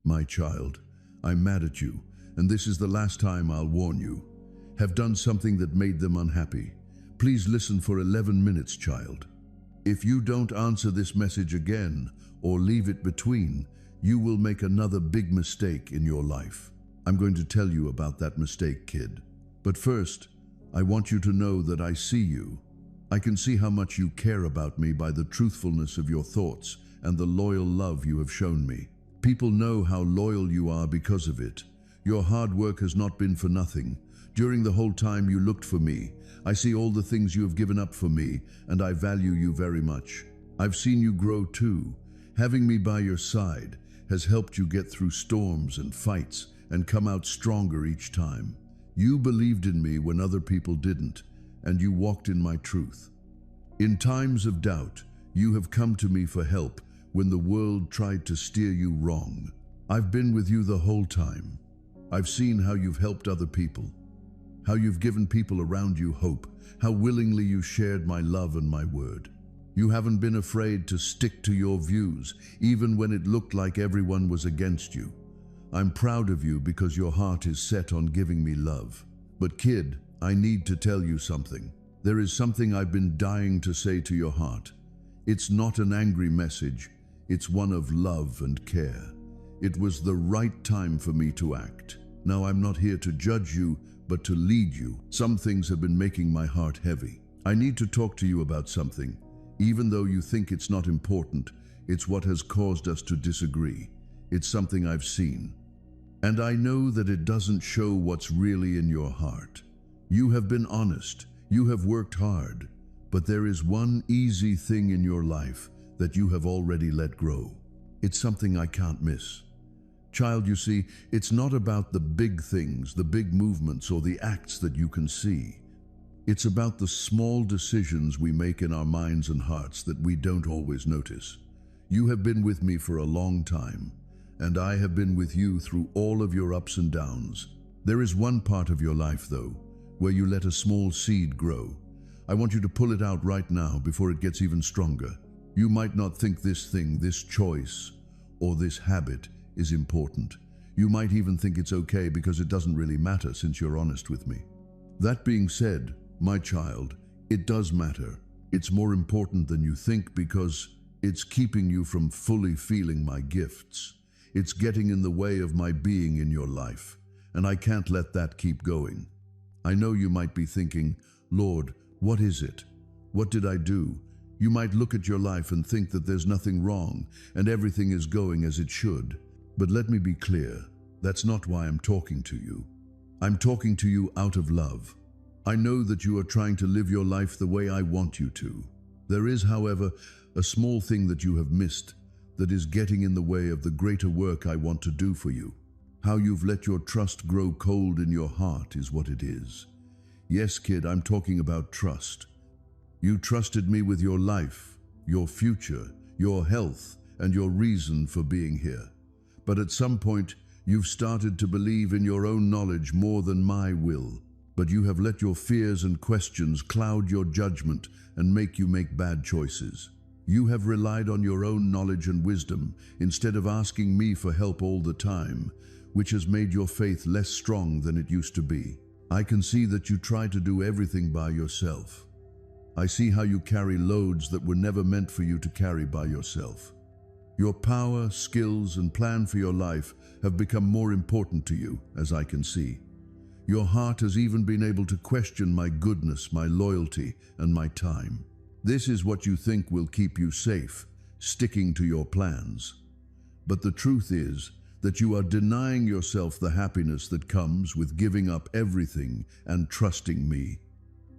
My child, I'm mad at you, and this is the last time I'll warn you. Have done something that made them unhappy. Please listen for 11 minutes, child. If you don't answer this message again or leave it between, you will make another big mistake in your life. I'm going to tell you about that mistake, kid. But first, I want you to know that I see you. I can see how much you care about me by the truthfulness of your thoughts and the loyal love you have shown me. People know how loyal you are because of it. Your hard work has not been for nothing. During the whole time you looked for me, I see all the things you have given up for me, and I value you very much. I've seen you grow too. Having me by your side has helped you get through storms and fights and come out stronger each time. You believed in me when other people didn't, and you walked in my truth. In times of doubt, you have come to me for help when the world tried to steer you wrong. I've been with you the whole time. I've seen how you've helped other people, how you've given people around you hope, how willingly you shared my love and my word. You haven't been afraid to stick to your views, even when it looked like everyone was against you. I'm proud of you because your heart is set on giving me love. But kid, I need to tell you something. There is something I've been dying to say to your heart. It's not an angry message. It's one of love and care. It was the right time for me to act. Now I'm not here to judge you, but to lead you. Some things have been making my heart heavy. I need to talk to you about something. Even though you think it's not important, it's what has caused us to disagree. It's something I've seen. And I know that it doesn't show what's really in your heart. You have been honest. You have worked hard. But there is one easy thing in your life that you have already let grow. It's something I can't miss. Child, you see, it's not about the big things, the big movements, or the acts that you can see. It's about the small decisions we make in our minds and hearts that we don't always notice. You have been with me for a long time, and I have been with you through all of your ups and downs. There is one part of your life, though, where you let a small seed grow. I want you to pull it out right now before it gets even stronger. You might not think this thing, this choice, or this habit is important. You might even think it's okay because it doesn't really matter since you're honest with me. That being said, my child, it does matter. It's more important than you think because it's keeping you from fully feeling my gifts. It's getting in the way of my being in your life, and I can't let that keep going. I know you might be thinking, Lord, what is it? What did I do? You might look at your life and think that there's nothing wrong and everything is going as it should. But let me be clear, that's not why I'm talking to you. I'm talking to you out of love. I know that you are trying to live your life the way I want you to. There is, however, a small thing that you have missed that is getting in the way of the greater work I want to do for you. How you've let your trust grow cold in your heart is what it is. Yes, kid, I'm talking about trust. You trusted me with your life, your future, your health, and your reason for being here. But at some point, you've started to believe in your own knowledge more than my will. But you have let your fears and questions cloud your judgment and make you make bad choices. You have relied on your own knowledge and wisdom instead of asking me for help all the time, which has made your faith less strong than it used to be. I can see that you try to do everything by yourself. I see how you carry loads that were never meant for you to carry by yourself. Your power, skills, and plan for your life have become more important to you, as I can see. Your heart has even been able to question my goodness, my loyalty, and my time. This is what you think will keep you safe, sticking to your plans. But the truth is that you are denying yourself the happiness that comes with giving up everything and trusting me.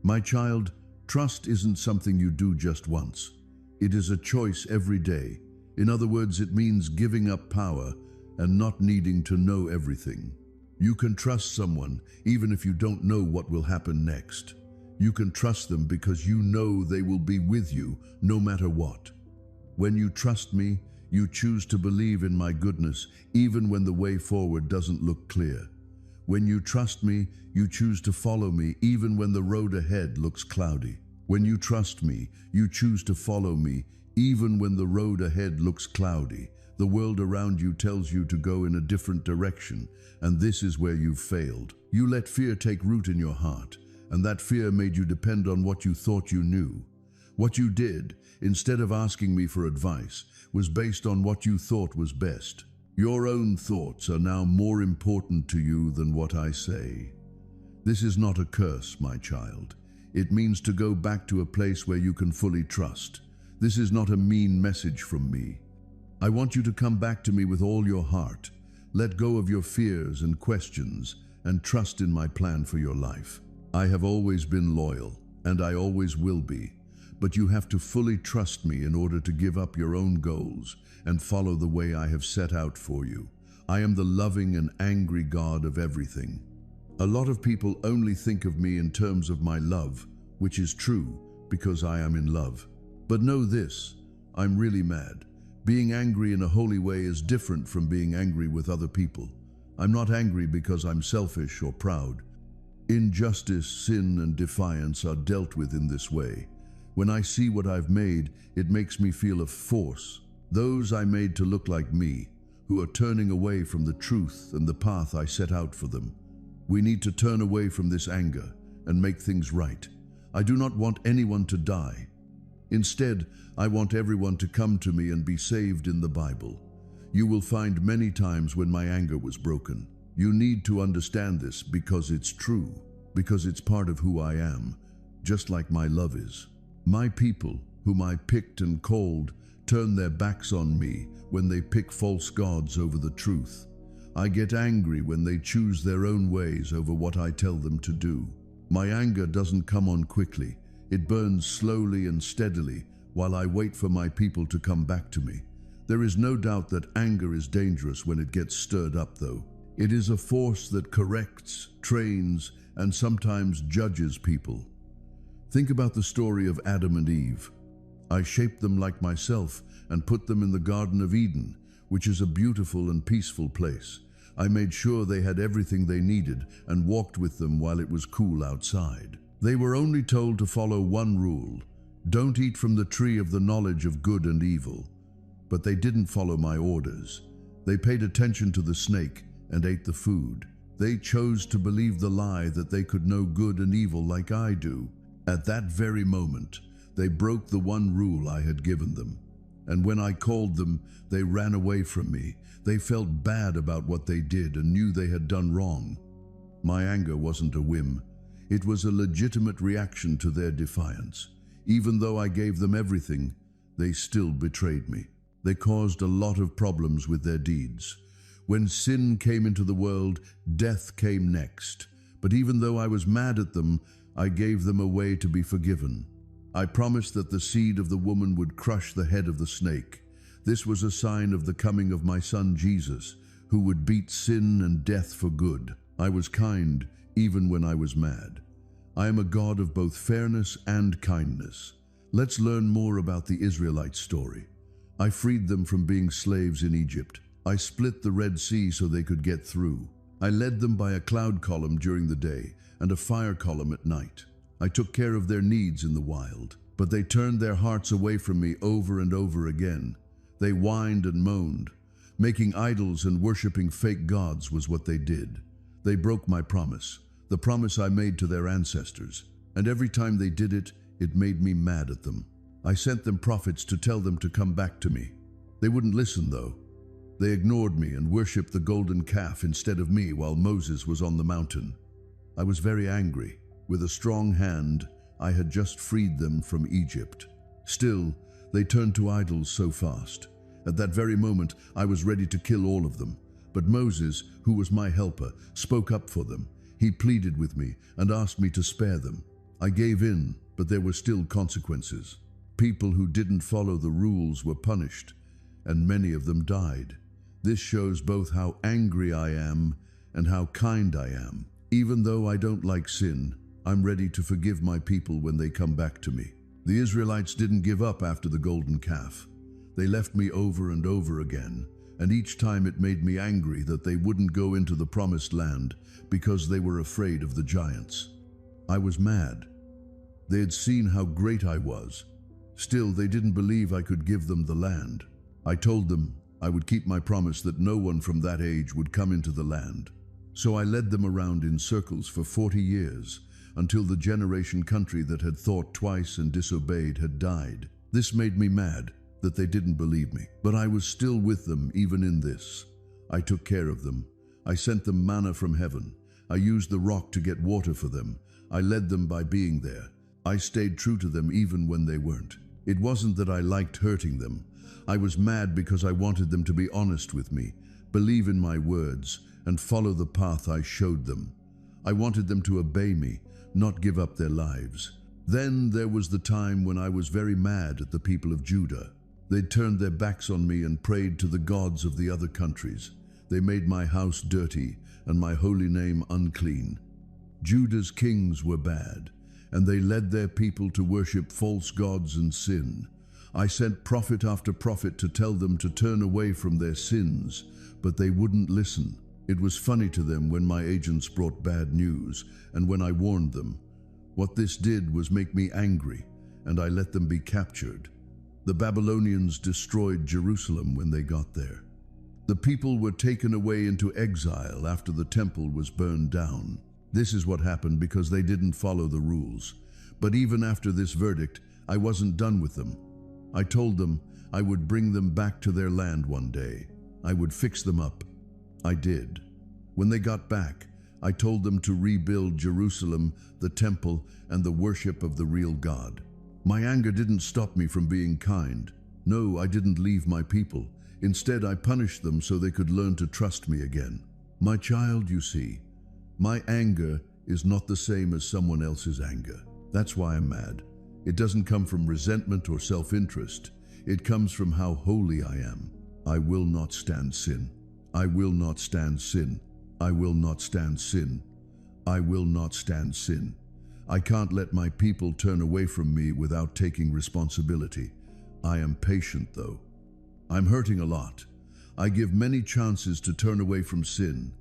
My child, trust isn't something you do just once. It is a choice every day. In other words, it means giving up power and not needing to know everything. You can trust someone even if you don't know what will happen next. You can trust them because you know they will be with you no matter what. When you trust me, you choose to believe in my goodness even when the way forward doesn't look clear. When you trust me, you choose to follow me even when the road ahead looks cloudy. When you trust me, you choose to follow me even when the road ahead looks cloudy, The world around you tells you to go in a different direction, and this is where you've failed. You let fear take root in your heart, and that fear made you depend on what you thought you knew. What you did, instead of asking me for advice, was based on what you thought was best. Your own thoughts are now more important to you than what I say. This is not a curse, my child. It means to go back to a place where you can fully trust. This is not a mean message from me. I want you to come back to me with all your heart. Let go of your fears and questions and trust in my plan for your life. I have always been loyal, and I always will be. But you have to fully trust me in order to give up your own goals and follow the way I have set out for you. I am the loving and angry God of everything. A lot of people only think of me in terms of my love, which is true because I am in love. But know this, I'm really mad. Being angry in a holy way is different from being angry with other people. I'm not angry because I'm selfish or proud. Injustice, sin, and defiance are dealt with in this way. When I see what I've made, it makes me feel a force. Those I made to look like me, who are turning away from the truth and the path I set out for them. We need to turn away from this anger and make things right. I do not want anyone to die. Instead, I want everyone to come to me and be saved in the Bible. You will find many times when my anger was broken. You need to understand this because it's true, because it's part of who I am, just like my love is. My people, whom I picked and called, turn their backs on me when they pick false gods over the truth. I get angry when they choose their own ways over what I tell them to do. My anger doesn't come on quickly. It burns slowly and steadily while I wait for my people to come back to me. There is no doubt that anger is dangerous when it gets stirred up, though. It is a force that corrects, trains, and sometimes judges people. Think about the story of Adam and Eve. I shaped them like myself and put them in the Garden of Eden, which is a beautiful and peaceful place. I made sure they had everything they needed and walked with them while it was cool outside. They were only told to follow one rule: don't eat from the tree of the knowledge of good and evil. But they didn't follow my orders. They paid attention to the snake and ate the food. They chose to believe the lie that they could know good and evil like I do. At that very moment, they broke the one rule I had given them. And when I called them, they ran away from me. They felt bad about what they did and knew they had done wrong. My anger wasn't a whim. It was a legitimate reaction to their defiance. Even though I gave them everything, they still betrayed me. They caused a lot of problems with their deeds. When sin came into the world, death came next. But even though I was mad at them, I gave them a way to be forgiven. I promised that the seed of the woman would crush the head of the snake. This was a sign of the coming of my son Jesus, who would beat sin and death for good. I was kind, even when I was mad. I am a God of both fairness and kindness. Let's learn more about the Israelites' story. I freed them from being slaves in Egypt. I split the Red Sea so they could get through. I led them by a cloud column during the day and a fire column at night. I took care of their needs in the wild, but they turned their hearts away from me over and over again. They whined and moaned. Making idols and worshiping fake gods was what they did. They broke my promise, the promise I made to their ancestors, and every time they did it, it made me mad at them. I sent them prophets to tell them to come back to me. They wouldn't listen, though. They ignored me and worshipped the golden calf instead of me while Moses was on the mountain. I was very angry. With a strong hand, I had just freed them from Egypt. Still, they turned to idols so fast. At that very moment, I was ready to kill all of them. But Moses, who was my helper, spoke up for them. He pleaded with me and asked me to spare them. I gave in, but there were still consequences. People who didn't follow the rules were punished, and many of them died. This shows both how angry I am and how kind I am. Even though I don't like sin, I'm ready to forgive my people when they come back to me. The Israelites didn't give up after the golden calf. They left me over and over again, and each time it made me angry that they wouldn't go into the promised land because they were afraid of the giants. I was mad. They had seen how great I was. Still, they didn't believe I could give them the land. I told them, I would keep my promise that no one from that age would come into the land. So I led them around in circles for 40 years, until the generation country that had thought twice and disobeyed had died. This made me mad that they didn't believe me. But I was still with them even in this. I took care of them. I sent them manna from heaven. I used the rock to get water for them. I led them by being there. I stayed true to them even when they weren't. It wasn't that I liked hurting them. I was mad because I wanted them to be honest with me, believe in my words, and follow the path I showed them. I wanted them to obey me, not give up their lives. Then there was the time when I was very mad at the people of Judah. They'd turned their backs on me and prayed to the gods of the other countries. They made my house dirty and my holy name unclean. Judah's kings were bad, and they led their people to worship false gods and sin. I sent prophet after prophet to tell them to turn away from their sins, but they wouldn't listen. It was funny to them when my agents brought bad news and when I warned them. What this did was make me angry, and I let them be captured. The Babylonians destroyed Jerusalem when they got there. The people were taken away into exile after the temple was burned down. This is what happened because they didn't follow the rules. But even after this verdict, I wasn't done with them. I told them I would bring them back to their land one day. I would fix them up. I did. When they got back, I told them to rebuild Jerusalem, the temple, and the worship of the real God. My anger didn't stop me from being kind. No, I didn't leave my people. Instead, I punished them so they could learn to trust me again. My child, you see, my anger is not the same as someone else's anger. That's why I'm mad. It doesn't come from resentment or self-interest. It comes from how holy I am. I will not stand sin. I will not stand sin. I will not stand sin. I will not stand sin. I can't let my people turn away from me without taking responsibility. I am patient, though. I'm hurting a lot. I give many chances to turn away from sin.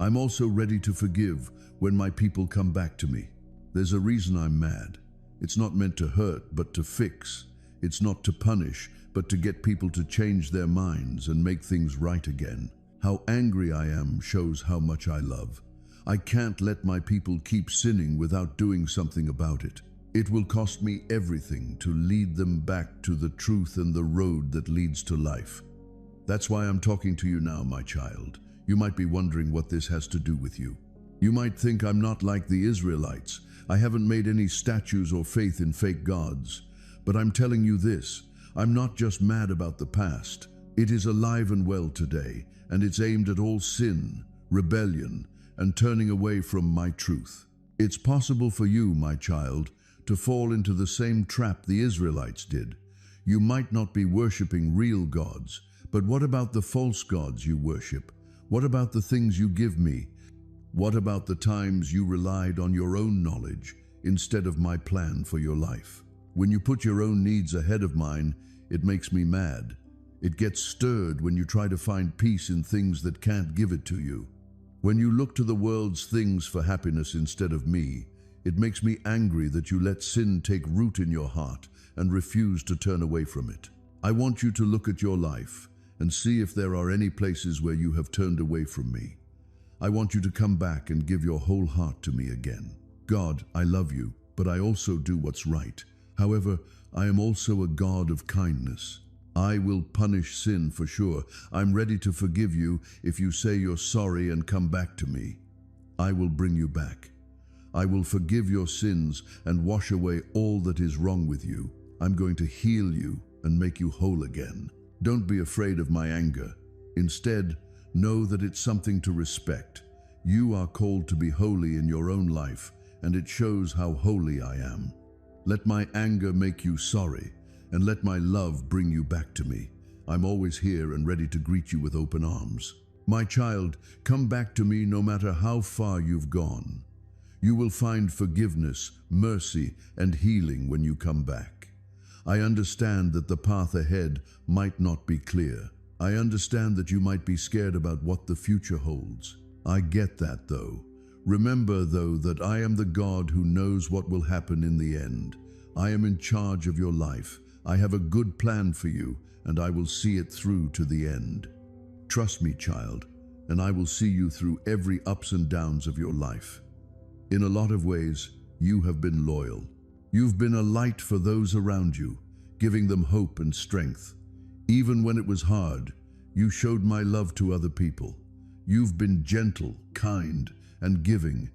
I'm also ready to forgive when my people come back to me. There's a reason I'm mad. It's not meant to hurt, but to fix. It's not to punish, but to get people to change their minds and make things right again. How angry I am shows how much I love. I can't let my people keep sinning without doing something about it. It will cost me everything to lead them back to the truth and the road that leads to life. That's why I'm talking to you now, my child. You might be wondering what this has to do with you. You might think I'm not like the Israelites. I haven't made any statues or faith in fake gods. But I'm telling you this, I'm not just mad about the past. It is alive and well today, and it's aimed at all sin, rebellion, and turning away from my truth. It's possible for you, my child, to fall into the same trap the Israelites did. You might not be worshiping real gods, but what about the false gods you worship? What about the things you give me? What about the times you relied on your own knowledge instead of my plan for your life? When you put your own needs ahead of mine, it makes me mad. It gets stirred when you try to find peace in things that can't give it to you. When you look to the world's things for happiness instead of me, it makes me angry that you let sin take root in your heart and refuse to turn away from it. I want you to look at your life and see if there are any places where you have turned away from me. I want you to come back and give your whole heart to me again. God, I love you, but I also do what's right. However, I am also a God of kindness. I will punish sin for sure. I'm ready to forgive you if you say you're sorry and come back to me. I will bring you back. I will forgive your sins and wash away all that is wrong with you. I'm going to heal you and make you whole again. Don't be afraid of my anger. Instead, know that it's something to respect. You are called to be holy in your own life, and it shows how holy I am. Let my anger make you sorry, and let my love bring you back to me. I'm always here and ready to greet you with open arms. My child, come back to me no matter how far you've gone. You will find forgiveness, mercy, and healing when you come back. I understand that the path ahead might not be clear. I understand that you might be scared about what the future holds. I get that, though. Remember, though, that I am the God who knows what will happen in the end. I am in charge of your life. I have a good plan for you, and I will see it through to the end. Trust me, child, and I will see you through every ups and downs of your life. In a lot of ways, you have been loyal. You've been a light for those around you, giving them hope and strength. Even when it was hard, you showed my love to other people. You've been gentle, kind, and giving.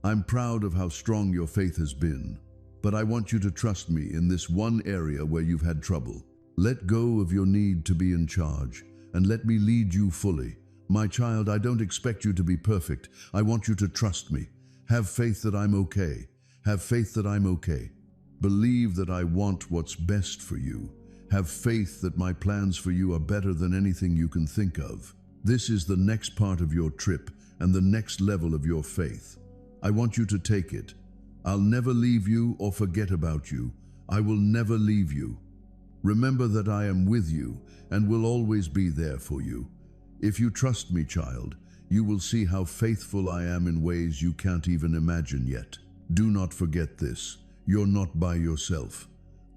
I'm proud of how strong your faith has been, but I want you to trust me in this one area where you've had trouble. Let go of your need to be in charge, and let me lead you fully. My child, I don't expect you to be perfect. I want you to trust me. Have faith that I'm okay. Have faith that I'm okay. Believe that I want what's best for you. Have faith that my plans for you are better than anything you can think of. This is the next part of your trip and the next level of your faith. I want you to take it. I'll never leave you or forget about you. I will never leave you. Remember that I am with you and will always be there for you. If you trust me, child, you will see how faithful I am in ways you can't even imagine yet. Do not forget this. You're not by yourself.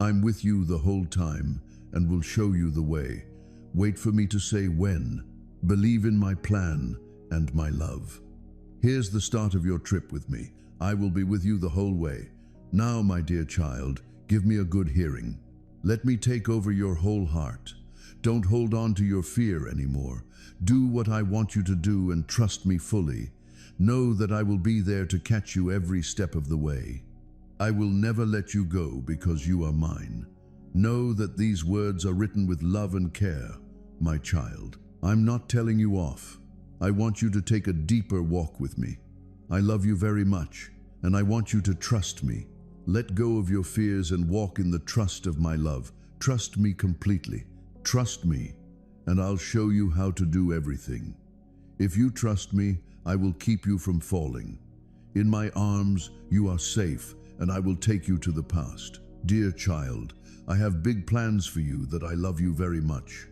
I'm with you the whole time and will show you the way. Wait for me to say when. Believe in my plan and my love. Here's the start of your trip with me. I will be with you the whole way. Now, my dear child, give me a good hearing. Let me take over your whole heart. Don't hold on to your fear anymore. Do what I want you to do and trust me fully. Know that I will be there to catch you every step of the way. I will never let you go because you are mine. Know that these words are written with love and care, my child. I'm not telling you off. I want you to take a deeper walk with me. I love you very much, and I want you to trust me. Let go of your fears and walk in the trust of my love. Trust me completely. Trust me, and I'll show you how to do everything. If you trust me, I will keep you from falling. In my arms, you are safe, and I will take you to the past. Dear child, I have big plans for you that I love you very much.